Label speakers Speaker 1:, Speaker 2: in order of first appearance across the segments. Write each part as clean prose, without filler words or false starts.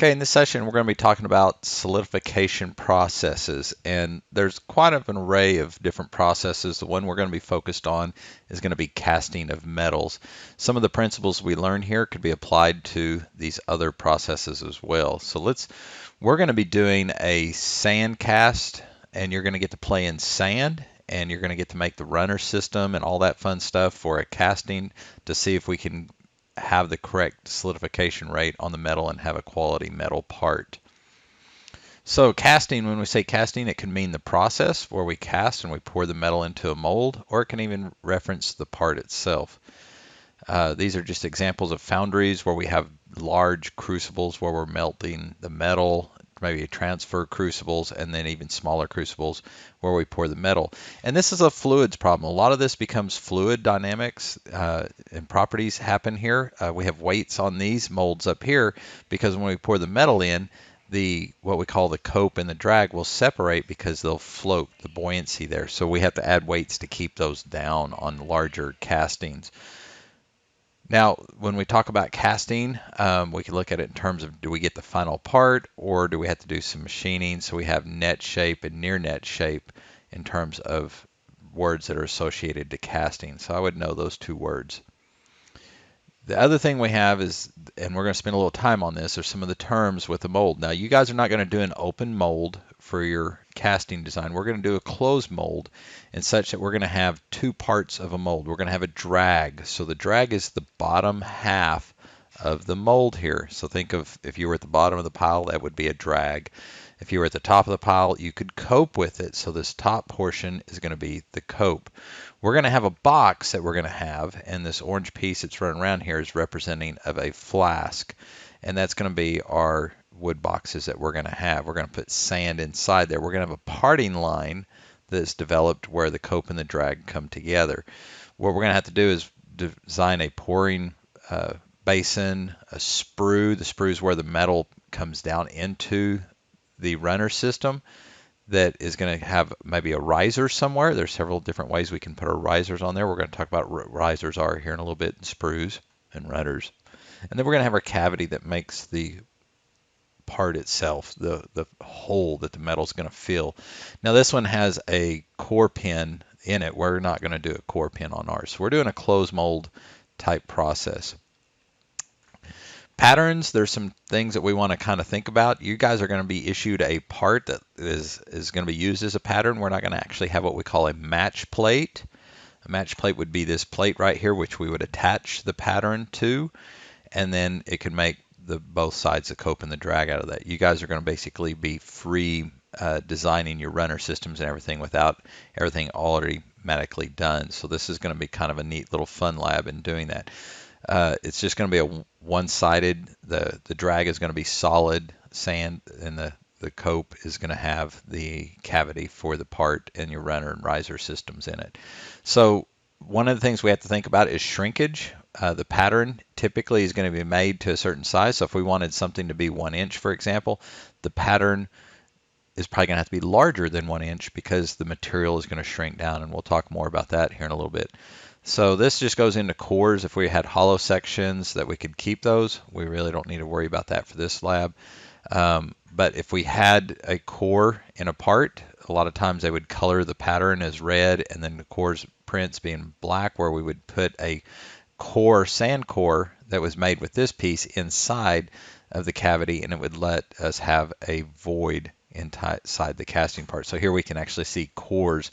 Speaker 1: Okay, in this session, we're going to be talking about solidification processes, and there's quite an array of different processes. The one we're going to be focused on is going to be casting of metals. Some of the principles we learn here could be applied to these other processes as well. We're going to be doing a sand cast, and you're going to get to play in sand, and you're going to get to make the runner system and all that fun stuff for a casting to see if we can have the correct solidification rate on the metal and have a quality metal part. So casting, when we say casting, it can mean the process where we cast and we pour the metal into a mold, or it can even reference the part itself. These are just examples of foundries where we have large crucibles where we're melting the metal, maybe transfer crucibles, and then even smaller crucibles where we pour the metal. And this is a fluids problem. A lot of this becomes fluid dynamics and properties happen here. We have weights on these molds up here because when we pour the metal in, what we call the cope and the drag will separate because they'll float, the buoyancy there. So we have to add weights to keep those down on larger castings. Now, when we talk about casting, we can look at it in terms of, do we get the final part or do we have to do some machining? So we have net shape and near net shape in terms of words that are associated to casting. So I would know those two words. The other thing we have is, and we're going to spend a little time on this, are some of the terms with the mold. Now, you guys are not going to do an open mold for your casting design. We're going to do a closed mold in such that we're going to have two parts of a mold. We're going to have a drag. So the drag is the bottom half of the mold here. So think of if you were at the bottom of the pile, that would be a drag. If you were at the top of the pile, you could cope with it. So this top portion is going to be the cope. We're going to have a box that we're going to have, and this orange piece that's running around here is representing of a flask, and that's going to be our wood boxes that we're going to have. We're going to put sand inside there. We're going to have a parting line that's developed where the cope and the drag come together. What we're going to have to do is design a pouring basin, a sprue. The sprue is where the metal comes down into the runner system. That is going to have maybe a riser somewhere. There's several different ways we can put our risers on there. We're going to talk about what risers are here in a little bit, and sprues and runners. And then we're going to have our cavity that makes the part itself, the hole that the metal is going to fill. Now this one has a core pin in it. We're not going to do a core pin on ours. So we're doing a closed mold type process. Patterns, there's some things that we want to kind of think about. You guys are going to be issued a part that is going to be used as a pattern. We're not going to actually have what we call a match plate. A match plate would be this plate right here, which we would attach the pattern to, and then it could make both sides, the cope and the drag out of that. You guys are going to basically be free designing your runner systems and everything without everything automatically done. So this is going to be kind of a neat little fun lab in doing that. It's just going to be a one-sided. The drag is going to be solid sand, and the cope is going to have the cavity for the part and your runner and riser systems in it. So one of the things we have to think about is shrinkage. The pattern typically is going to be made to a certain size. So if we wanted something to be 1 inch, for example, the pattern is probably going to have to be larger than 1 inch because the material is going to shrink down, and we'll talk more about that here in a little bit. So this just goes into cores. If we had hollow sections that we could keep those, we really don't need to worry about that for this lab. But if we had a core in a part, a lot of times they would color the pattern as red and then the core's prints being black, where we would put a core, sand core that was made with this piece inside of the cavity, and it would let us have a void inside the casting part. So here we can actually see cores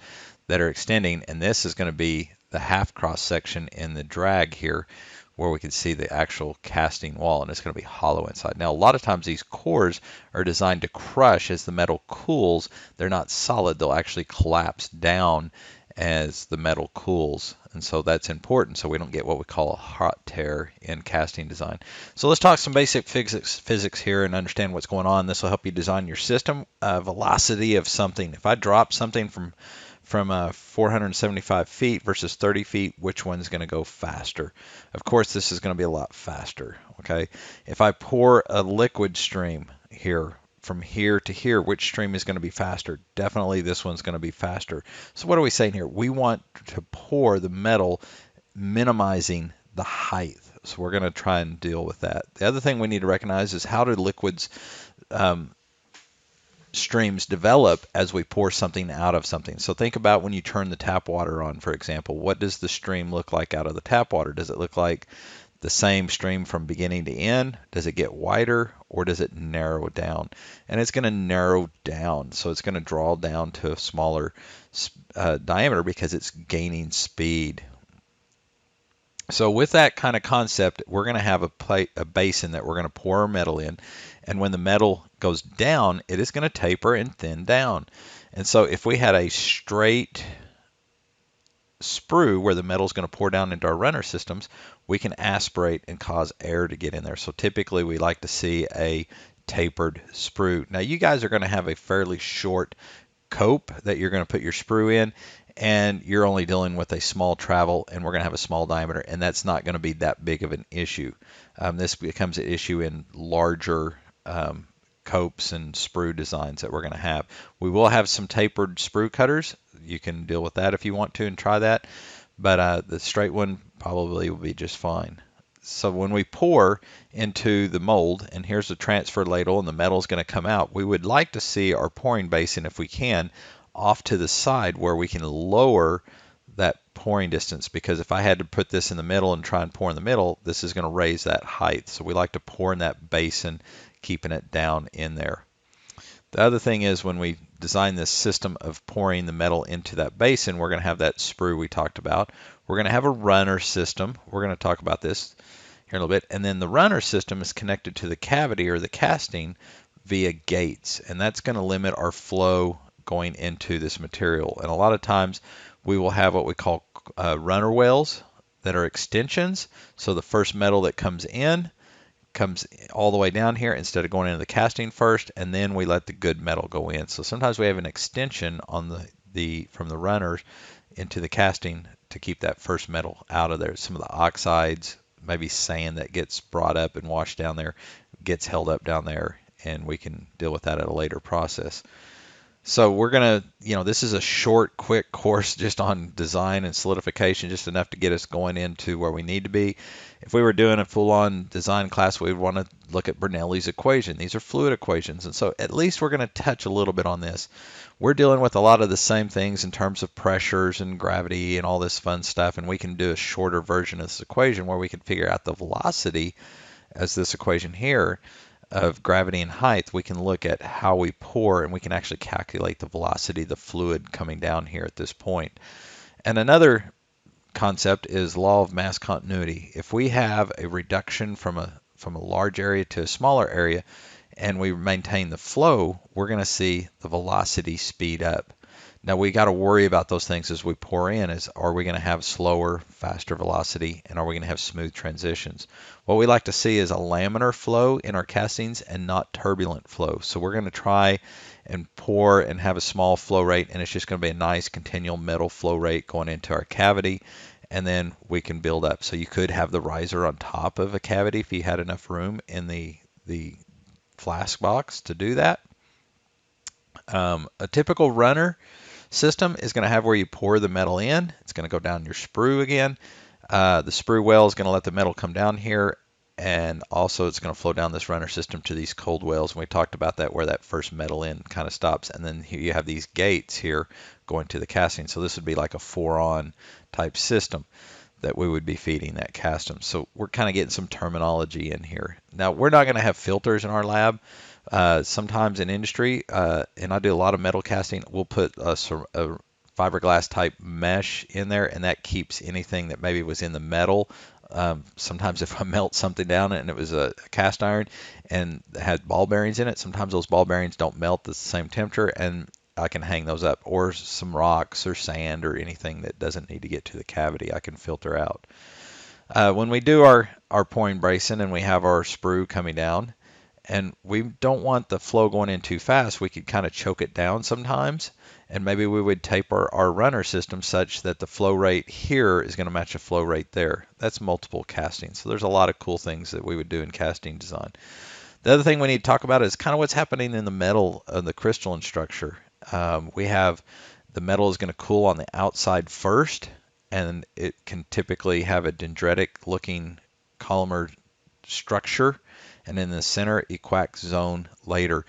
Speaker 1: that are extending, and this is going to be the half cross section in the drag here where we can see the actual casting wall, and it's going to be hollow inside. Now, a lot of times these cores are designed to crush as the metal cools. They're not solid. They'll actually collapse down as the metal cools, and so that's important so we don't get what we call a hot tear in casting design. So let's talk some basic physics here and understand what's going on. This will help you design your system. Velocity of something. If I drop something from 475 feet versus 30 feet, which one's going to go faster? Of course, this is going to be a lot faster, okay? If I pour a liquid stream here, from here to here, which stream is going to be faster? Definitely this one's going to be faster. So what are we saying here? We want to pour the metal minimizing the height So we're going to try and deal with that. The other thing we need to recognize is how do liquids streams develop as we pour something out of something. So think about when you turn the tap water on, for example. What does the stream look like out of the tap water? Does it look like the same stream from beginning to end? Does it get wider or does it narrow down? And it's going to narrow down. So it's going to draw down to a smaller diameter because it's gaining speed. So with that kind of concept, we're going to have a basin that we're going to pour our metal in. And when the metal goes down, it is going to taper and thin down. And so if we had a straight sprue where the metal is going to pour down into our runner systems, we can aspirate and cause air to get in there. So typically we like to see a tapered sprue. Now you guys are going to have a fairly short cope that you're going to put your sprue in, and you're only dealing with a small travel, and we're going to have a small diameter, and that's not going to be that big of an issue. This becomes an issue in larger copes and sprue designs that we're going to have. We will have some tapered sprue cutters. You can deal with that if you want to and try that, but the straight one probably will be just fine. So when we pour into the mold, and here's the transfer ladle and the metal is going to come out, we would like to see our pouring basin, if we can, off to the side where we can lower that pouring distance, because if I had to put this in the middle and try and pour in the middle, this is going to raise that height. So we like to pour in that basin, keeping it down in there. The other thing is when we design this system of pouring the metal into that basin, we're going to have that sprue we talked about. We're going to have a runner system. We're going to talk about this here in a little bit. And then the runner system is connected to the cavity or the casting via gates. And that's going to limit our flow going into this material. And a lot of times we will have what we call runner wells that are extensions. So the first metal that comes in comes all the way down here instead of going into the casting first, and then we let the good metal go in. So sometimes we have an extension on the from the runners into the casting to keep that first metal out of there. Some of the oxides, maybe sand that gets brought up and washed down there, gets held up down there, and we can deal with that at a later process. So we're going to, this is a short, quick course just on design and solidification, just enough to get us going into where we need to be. If we were doing a full-on design class, we would want to look at Bernoulli's equation. These are fluid equations, and so at least we're going to touch a little bit on this. We're dealing with a lot of the same things in terms of pressures and gravity and all this fun stuff, and we can do a shorter version of this equation where we can figure out the velocity as this equation here of gravity and height. We can look at how we pour, and we can actually calculate the velocity of the fluid coming down here at this point. And another concept is law of mass continuity. If we have a reduction from a large area to a smaller area and we maintain the flow, we're going to see the velocity speed up. Now we got to worry about those things as we pour in. Are we going to have slower, faster velocity, and are we going to have smooth transitions? What we like to see is a laminar flow in our castings and not turbulent flow. So we're going to try and pour and have a small flow rate, and it's just going to be a nice continual metal flow rate going into our cavity, and then we can build up. So you could have the riser on top of a cavity if you had enough room in the flask box to do that. A typical runner system is going to have where you pour the metal in. It's going to go down your sprue again. The sprue well is going to let the metal come down here, and also it's going to flow down this runner system to these cold wells. And we talked about that, where that first metal in kind of stops, and then here you have these gates here going to the casting. So this would be like a 4-on type system that we would be feeding that casting. So we're kind of getting some terminology in here. Now we're not going to have filters in our lab. Sometimes in industry, and I do a lot of metal casting, we'll put a fiberglass type mesh in there, and that keeps anything that maybe was in the metal. Sometimes if I melt something down and it was a cast iron and had ball bearings in it, sometimes those ball bearings don't melt at the same temperature, and I can hang those up, or some rocks or sand or anything that doesn't need to get to the cavity, I can filter out. When we do our pouring basin and we have our sprue coming down, and we don't want the flow going in too fast, we could kind of choke it down sometimes, and maybe we would tape our runner system such that the flow rate here is going to match the flow rate there. That's multiple casting. So there's a lot of cool things that we would do in casting design. The other thing we need to talk about is kind of what's happening in the metal of the crystalline structure. We have the metal is going to cool on the outside first, and it can typically have a dendritic looking columnar structure, and in the center equax zone later.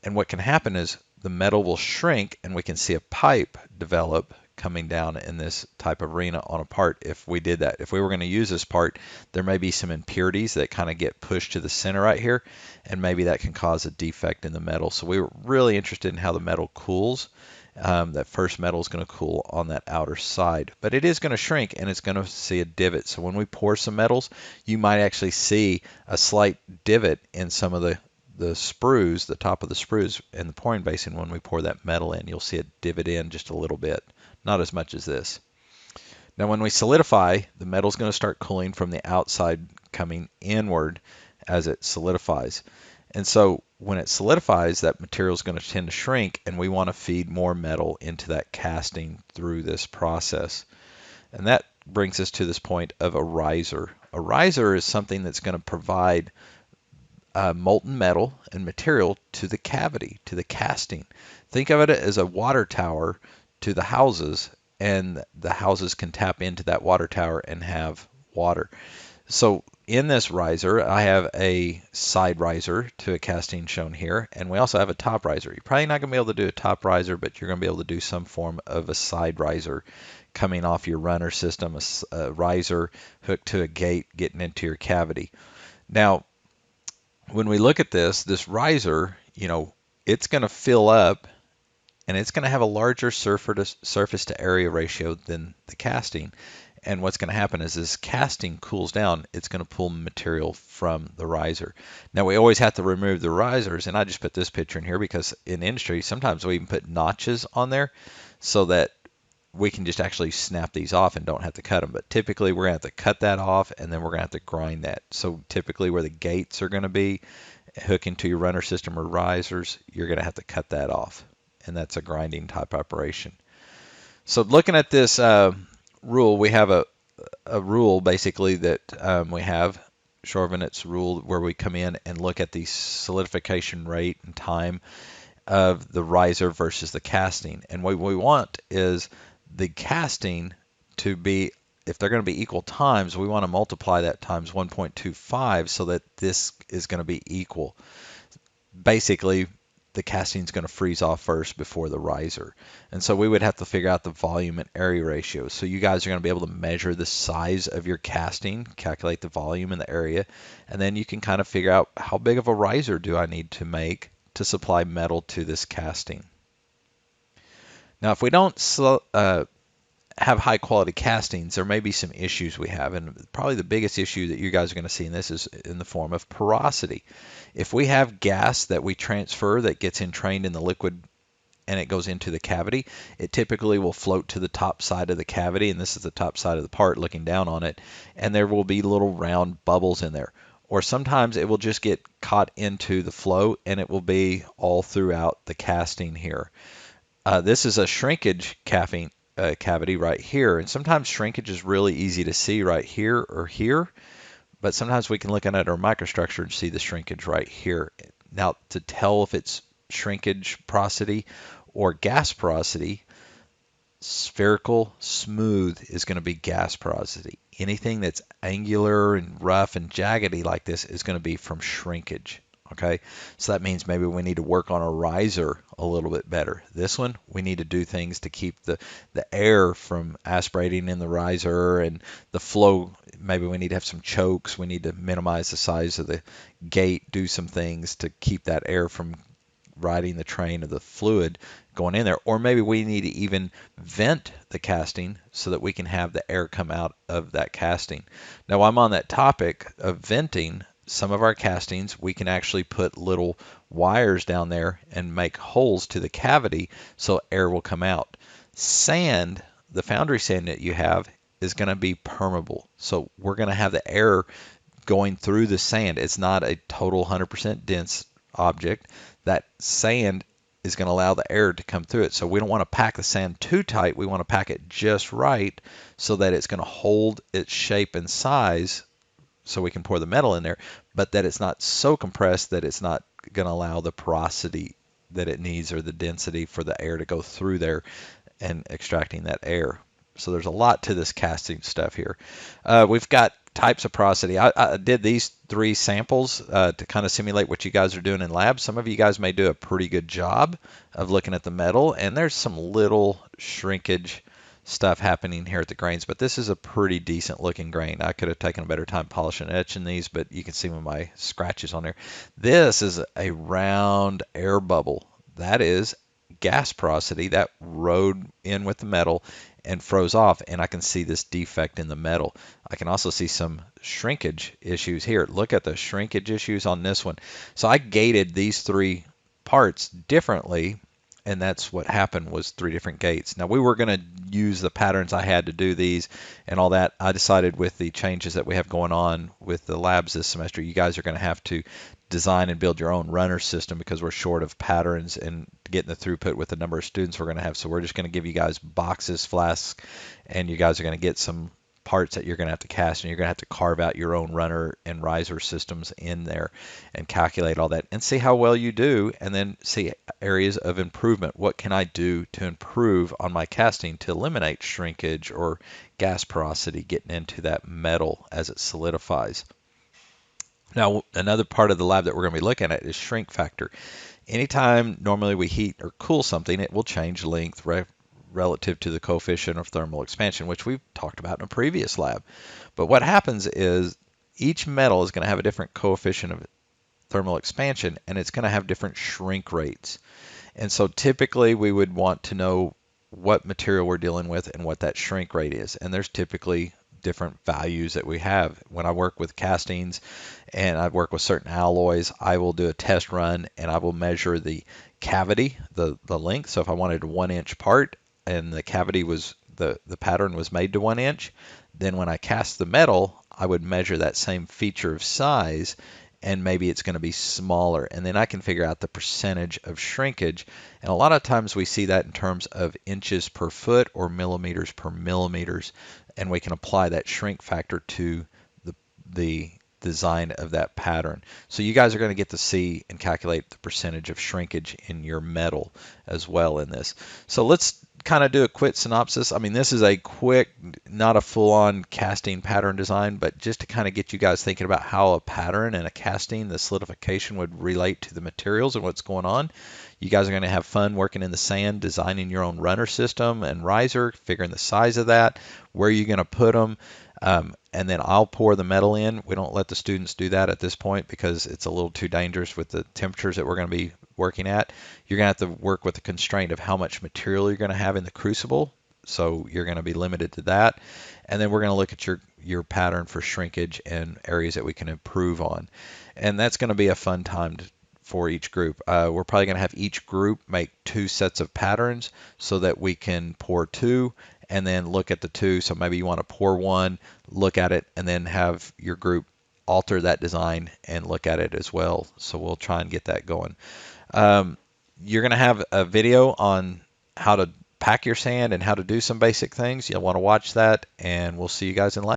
Speaker 1: And what can happen is the metal will shrink and we can see a pipe develop coming down in this type of arena on a part if we did that. If we were going to use this part, there may be some impurities that kind of get pushed to the center right here, and maybe that can cause a defect in the metal. So we were really interested in how the metal cools. That first metal is going to cool on that outer side, but it is going to shrink and it's going to see a divot. So when we pour some metals, you might actually see a slight divot in some of the sprues, the top of the sprues in the pouring basin. When we pour that metal in, you'll see it divot in just a little bit, not as much as this. Now when we solidify, the metal is going to start cooling from the outside coming inward as it solidifies. And so when it solidifies, that material is going to tend to shrink, and we want to feed more metal into that casting through this process. And that brings us to this point of a riser. A riser is something that's going to provide molten metal and material to the cavity, to the casting. Think of it as a water tower to the houses, and the houses can tap into that water tower and have water. So in this riser, I have a side riser to a casting shown here, and we also have a top riser. You're probably not going to be able to do a top riser, but you're going to be able to do some form of a side riser coming off your runner system, a riser hooked to a gate getting into your cavity. Now, when we look at this riser, it's going to fill up, and it's going to have a larger surface to area ratio than the casting. And what's going to happen is as casting cools down, it's going to pull material from the riser. Now we always have to remove the risers, and I just put this picture in here because in industry sometimes we even put notches on there so that we can just actually snap these off and don't have to cut them. But typically we're going to have to cut that off, and then we're going to have to grind that. So typically where the gates are going to be hooking to your runner system or risers, you're going to have to cut that off, and that's a grinding type operation. So looking at this rule, we have a rule basically that we have, Chauvinet's rule, where we come in and look at the solidification rate and time of the riser versus the casting. And what we want is the casting to be, if they're going to be equal times, we want to multiply that times 1.25 so that this is going to be equal. Basically, the casting is going to freeze off first before the riser. And so we would have to figure out the volume and area ratio. So you guys are going to be able to measure the size of your casting, calculate the volume and the area, and then you can kind of figure out how big of a riser do I need to make to supply metal to this casting. Now, if we don't have high quality castings, there may be some issues we have, and probably the biggest issue that you guys are going to see in this is in the form of porosity. If we have gas that we transfer that gets entrained in the liquid and it goes into the cavity, it typically will float to the top side of the cavity, and this is the top side of the part looking down on it, and there will be little round bubbles in there. Or sometimes it will just get caught into the flow and it will be all throughout the casting here. This is a shrinkage cavity right here, and sometimes shrinkage is really easy to see right here or here, but sometimes we can look at our microstructure and see the shrinkage right here. Now, to tell if it's shrinkage porosity or gas porosity, spherical smooth is going to be gas porosity. Anything that's angular and rough and jaggedy like this is going to be from shrinkage. Okay, so that means maybe we need to work on a riser a little bit better. This one, we need to do things to keep the air from aspirating in the riser and the flow. Maybe we need to have some chokes. We need to minimize the size of the gate, do some things to keep that air from riding the train of the fluid going in there. Or maybe we need to even vent the casting so that we can have the air come out of that casting. Now, I'm on that topic of venting. Some of our castings, we can actually put little wires down there and make holes to the cavity so air will come out. Sand, the foundry sand that you have, is going to be permeable. So we're going to have the air going through the sand. It's not a total 100% dense object. That sand is going to allow the air to come through it. So we don't want to pack the sand too tight. We want to pack it just right so that it's going to hold its shape and size so we can pour the metal in there, but that it's not so compressed that it's not going to allow the porosity that it needs or the density for the air to go through there and extracting that air. So there's a lot to this casting stuff here. We've got types of porosity. I did these 3 samples to kind of simulate what you guys are doing in lab. Some of you guys may do a pretty good job of looking at the metal, and there's some little shrinkage stuff happening here at the grains, but this is a pretty decent looking grain. I could have taken a better time polishing and etching these, but you can see with my scratches on there. This is a round air bubble. That is gas porosity that rode in with the metal and froze off, and I can see this defect in the metal. I can also see some shrinkage issues here. Look at the shrinkage issues on this one. So I gated these 3 parts differently, and that's what happened, was 3 different gates. Now we were going to use the patterns I had to do these and all that. I decided with the changes that we have going on with the labs this semester, you guys are going to have to design and build your own runner system because we're short of patterns and getting the throughput with the number of students we're going to have. So we're just going to give you guys boxes, flasks, and you guys are going to get some parts that you're going to have to cast, and you're going to have to carve out your own runner and riser systems in there and calculate all that and see how well you do, and then see areas of improvement. What can I do to improve on my casting to eliminate shrinkage or gas porosity getting into that metal as it solidifies? Now, another part of the lab that we're going to be looking at is shrink factor. Anytime normally we heat or cool something, it will change length relative to the coefficient of thermal expansion, which we've talked about in a previous lab. But what happens is each metal is going to have a different coefficient of thermal expansion, and it's going to have different shrink rates. And so typically we would want to know what material we're dealing with and what that shrink rate is. And there's typically different values that we have. When I work with castings and I work with certain alloys, I will do a test run and I will measure the cavity, the length. So if I wanted a 1-inch part and the cavity was the pattern was made to 1 inch, then when I cast the metal, I would measure that same feature of size, and maybe it's going to be smaller, and then I can figure out the percentage of shrinkage. And a lot of times we see that in terms of inches per foot or millimeters per millimeters, and we can apply that shrink factor to the design of that pattern. So you guys are going to get to see and calculate the percentage of shrinkage in your metal as well in this. So let's kind of do a quick synopsis. I mean, this is a quick, not a full-on casting pattern design, but just to kind of get you guys thinking about how a pattern and a casting, the solidification, would relate to the materials and what's going on. You guys are going to have fun working in the sand, designing your own runner system and riser, figuring the size of that, where you're going to put them, and then I'll pour the metal in. We don't let the students do that at this point because it's a little too dangerous with the temperatures that we're going to be working at. You're going to have to work with the constraint of how much material you're going to have in the crucible. So you're going to be limited to that. And then we're going to look at your pattern for shrinkage and areas that we can improve on. And that's going to be a fun time for each group. We're probably going to have each group make 2 sets of patterns so that we can pour 2 and then look at the 2. So maybe you want to pour 1, look at it, and then have your group alter that design and look at it as well. So we'll try and get that going. You're going to have a video on how to pack your sand and how to do some basic things. You'll want to watch that, and we'll see you guys in lab.